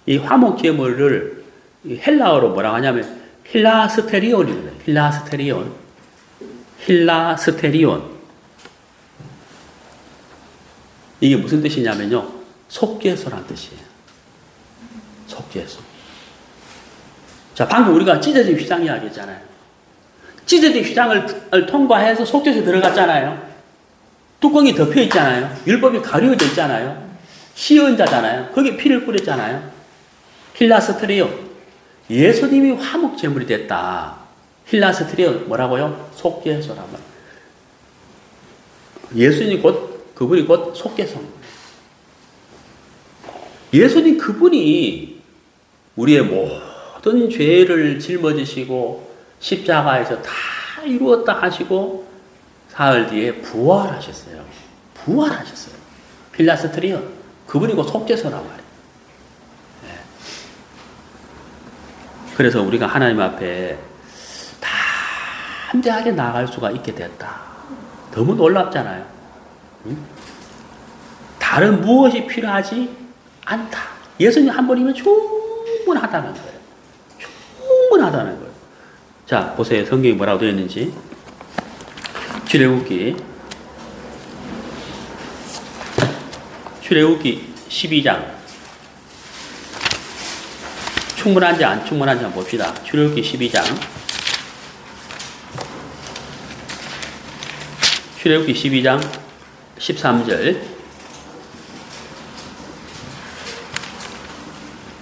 이 화목 제물을 헬라어로 뭐라고 하냐면 힐라스테리온이거든요. 힐라스테리온. 이게 무슨 뜻이냐면요. 속죄소란 뜻이에요. 속죄소. 자, 방금 우리가 찢어진 휘장 이야기 했잖아요. 찢어진 휘장을 통과해서 속죄소에 들어갔잖아요. 뚜껑이 덮여 있잖아요. 율법이 가려져 있잖아요. 시은자잖아요. 거기에 피를 뿌렸잖아요. 힐라스테리온. 예수님이 화목제물이 됐다. 힐라스트리어 뭐라고요? 속죄소란 말. 예수님 그분이 곧 속죄소. 예수님 그분이 우리의 모든 죄를 짊어지시고 십자가에서 다 이루었다 하시고 사흘 뒤에 부활하셨어요. 부활하셨어요. 필라스트리어 그분이 곧 속죄소란 말이에요. 네. 그래서 우리가 하나님 앞에 담대하게 나아갈 수가 있게 됐다. 너무 놀랍잖아요. 응? 다른 무엇이 필요하지 않다. 예수님 한 분이면 충분하다는 거예요. 충분하다는 거예요. 자, 보세요. 성경이 뭐라고 되어 있는지. 출애굽기 12장. 충분한지 안 충분한지 한번 봅시다. 출애굽기 12장. 출애굽기 12장 13절.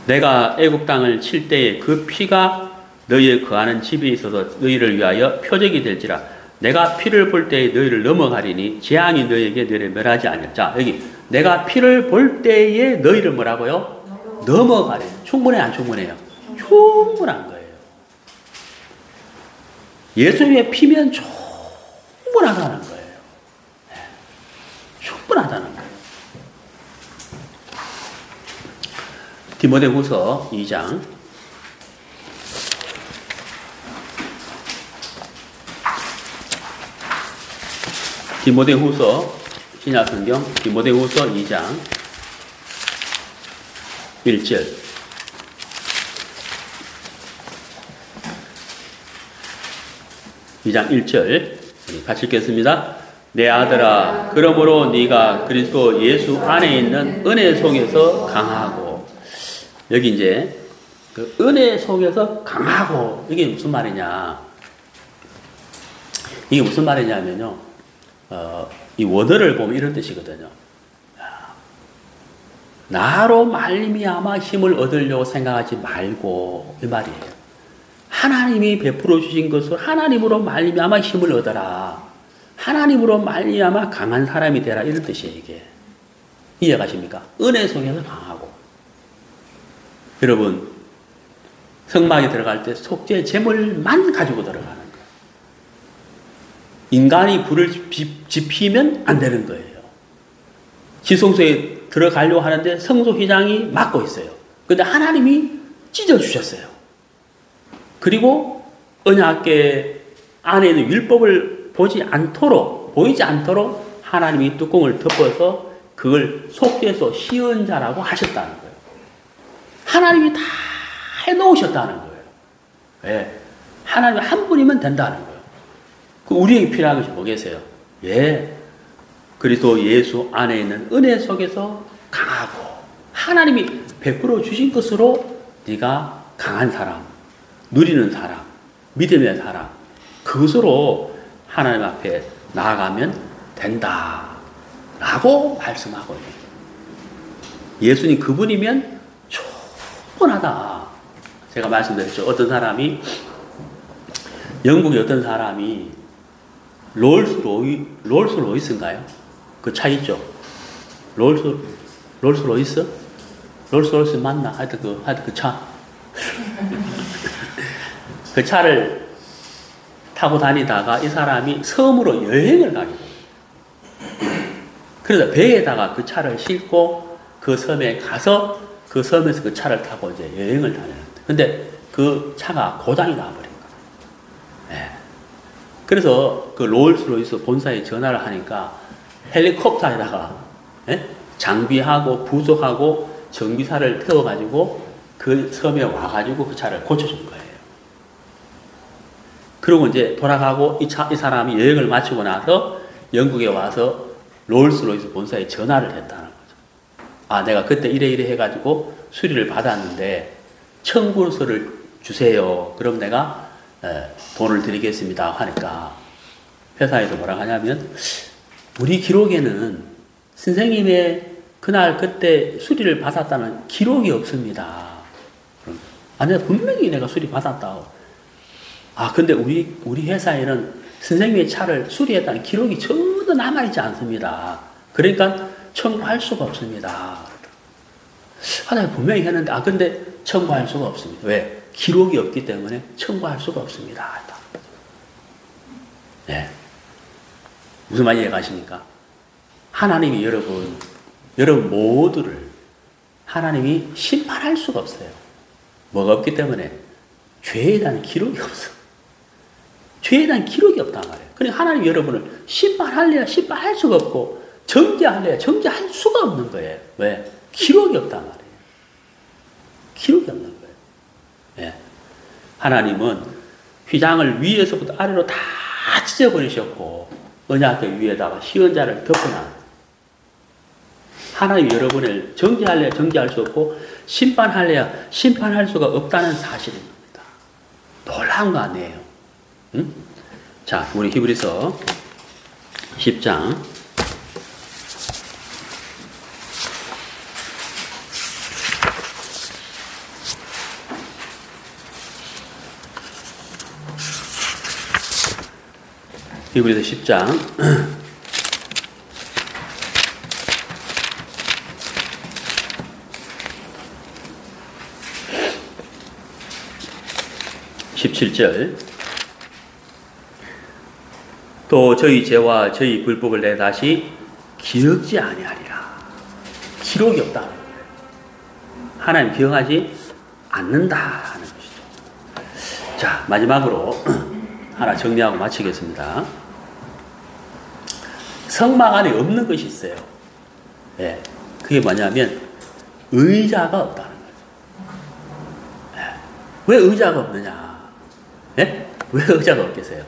내가 애굽 땅을 칠 때에 그 피가 너희의 거하는 집에 있어서 너희를 위하여 표적이 될지라. 내가 피를 볼 때에 너희를 넘어가리니 재앙이 너희에게 너희를 멸하지 않을. 자, 여기 내가 피를 볼 때에 너희를 뭐라고요? 넘어가리. 충분해 안 충분해요? 충분한 거예요. 예수님의 피면 충분하다는 거예요. 네. 충분하다는 거예요. 디모데후서 2장. 디모데후서 신약성경 디모데후서 2장 1절. 2장 1절 같이 읽겠습니다. 내 아들아, 그러므로 네가 그리스도 예수 안에 있는 은혜 속에서 강하고. 여기 이제 그 은혜 속에서 강하고, 이게 무슨 말이냐? 이게 무슨 말이냐면요, 이 원어를 보면 이런 뜻이거든요. 나로 말미암아 힘을 얻으려고 생각하지 말고, 이 말이에요. 하나님이 베풀어 주신 것을 하나님으로 말미암아 힘을 얻어라. 하나님으로 말미암아 강한 사람이 되라. 이런 뜻이에요, 이게. 이해가십니까? 은혜 속에서 강하고. 여러분, 성막에 들어갈 때 속죄 제물만 가지고 들어가는 거예요. 인간이 불을 지피면 안 되는 거예요. 지성소에 들어가려고 하는데 성소휘장이 막고 있어요. 근데 하나님이 찢어주셨어요. 그리고 언약궤 안에 있는 율법을 보이지 않도록 하나님이 뚜껑을 덮어서 그걸 속죄소 시은자라고 하셨다는 거예요. 하나님이 다 해놓으셨다는 거예요. 예. 하나님 한 분이면 된다는 거예요. 그 우리에게 필요한 것이 뭐겠어요? 예. 그리스도 예수 안에 있는 은혜 속에서 강하고, 하나님이 베풀어 주신 것으로 네가 강한 사람, 누리는 사람, 믿음의 사람, 그것으로 하나님 앞에 나아가면 된다 라고 말씀하고 있는 거예요. 예수님 그분이면 충분하다. 제가 말씀드렸죠. 어떤 사람이, 영국의 어떤 사람이 롤스로이스인가요? 그 차 있죠? 롤스로이스? 롤스로이스 맞나? 하여튼 그 차. 그 차를 타고 다니다가 이 사람이 섬으로 여행을 가게 돼요. 그래서 배에다가 그 차를 싣고 그 섬에 가서 그 섬에서 그 차를 타고 이제 여행을 다니는데, 근데 그 차가 고장이 나버린 거예요. 네. 그래서 그 롤스로이스 본사에 전화를 하니까 헬리콥터에다가, 예? 장비하고 부속하고 정비사를 태워가지고 그 섬에 와가지고 그 차를 고쳐준 거예요. 그리고 이제 돌아가고 이 사람이 여행을 마치고 나서 영국에 와서 롤스로이스 본사에 전화를 했다는 거죠. 아, 내가 그때 이래 해가지고 수리를 받았는데 청구서를 주세요. 그럼 내가 돈을 드리겠습니다 하니까 회사에서 뭐라 하냐면, 우리 기록에는 선생님의 그날 그때 수리를 받았다는 기록이 없습니다. 내가 분명히 내가 수리받았다고. 근데 우리 회사에는 선생님의 차를 수리했다는 기록이 전혀 남아있지 않습니다. 그러니까 청구할 수가 없습니다. 내가 분명히 했는데, 근데 청구할 수가 없습니다. 왜? 기록이 없기 때문에 청구할 수가 없습니다. 네. 무슨 말인지 이해가십니까? 하나님이 여러분 모두를 하나님이 심판할 수가 없어요. 뭐가 없기 때문에? 죄에 대한 기록이 없어. 죄에 대한 기록이 없단 말이에요. 그러니까 하나님이 여러분을 심판할래야 심판할 수가 없고, 정죄할래야 정죄할 수가 없는 거예요. 왜? 기록이 없단 말이에요. 기록이 없는 거예요. 예. 하나님은 휘장을 위에서부터 아래로 다 찢어버리셨고, 언약궤 위에다가 시언자를 덮어놔. 하나님이 여러분을 정죄할래야 정죄할 수 없고, 심판할래야 심판할 수가 없다는 사실입니다. 놀라운 거 아니에요? 응? 자, 우리 히브리서 10장 10장 17절. 또 저희 죄와 저희 불법을 내 다시 기억지 아니하리라. 기록이 없다는 거예요. 하나님 기억하지 않는다 하는 것이죠. 자, 마지막으로 하나 정리하고 마치겠습니다. 성막 안에 없는 것이 있어요. 예, 그게 뭐냐면 의자가 없다는 거죠. 예, 왜 의자가 없느냐? 예? 왜 의자가 없겠어요?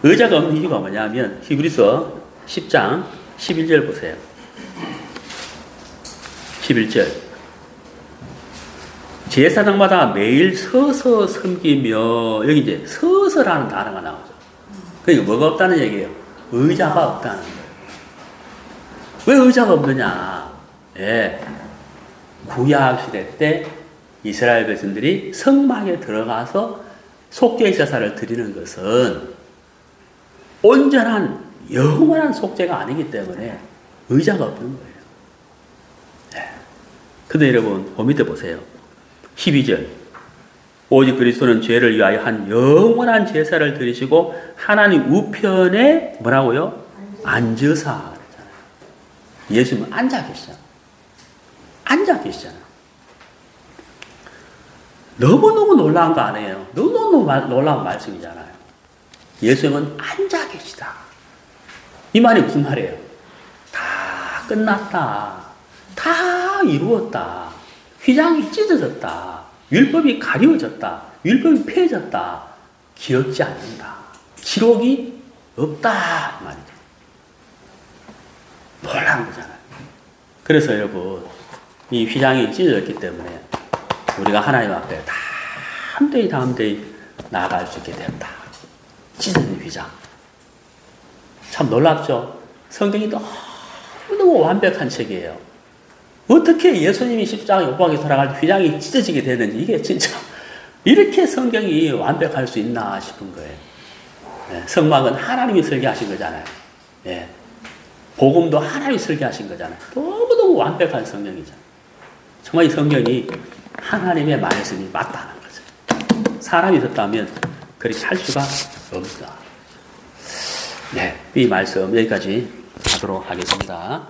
의자가 없는 이유가 뭐냐면 히브리서 10장 11절 보세요. 11절. 제사장마다 매일 서서 섬기며, 여기 이제 서서라는 단어가 나오죠. 그러니까 뭐가 없다는 얘기예요? 의자가 없다는 거예요. 왜 의자가 없느냐? 예. 구약 시대 때 이스라엘 백성들이 성막에 들어가서 속죄 제사를 드리는 것은 온전한 영원한 속죄가 아니기 때문에 의자가 없는 거예요. 예. 근데 여러분, 그 밑에 보세요. 12절. 오직 그리스도는 죄를 위하여 한 영원한 제사를 드리시고 하나님 우편에 뭐라고요? 앉으사 그랬잖아요. 예수님은 앉아 계시잖아요. 앉아 계시잖아요. 너무너무 놀라운 거 아니에요? 너무너무 놀라운 말씀이잖아요. 예수님은 앉아 계시다. 이 말이 무슨 말이에요? 다 끝났다. 다 이루었다. 휘장이 찢어졌다. 율법이 가려졌다. 율법이 폐해졌다. 기억지 않는다. 기록이 없다. 이 말이죠. 놀라운 거잖아요. 그래서 여러분, 이 휘장이 찢어졌기 때문에 우리가 하나님 앞에 다음대히 나아갈 수 있게 되었다. 찢어진 휘장. 참 놀랍죠? 성경이 너무 완벽한 책이에요. 어떻게 예수님이 십자가에 못 박혀 돌아갈 때 휘장이 찢어지게 되는지, 이게 진짜 이렇게 성경이 완벽할 수 있나 싶은 거예요. 예, 성막은 하나님이 설계하신 거잖아요. 예, 복음도 하나님이 설계하신 거잖아요. 너무너무 완벽한 성경이잖아요. 정말 이 성경이 하나님의 말씀이 맞다는 거죠. 사람이 있었다면 그렇게 할 수가 없다. 네, 이 말씀 여기까지 하도록 하겠습니다.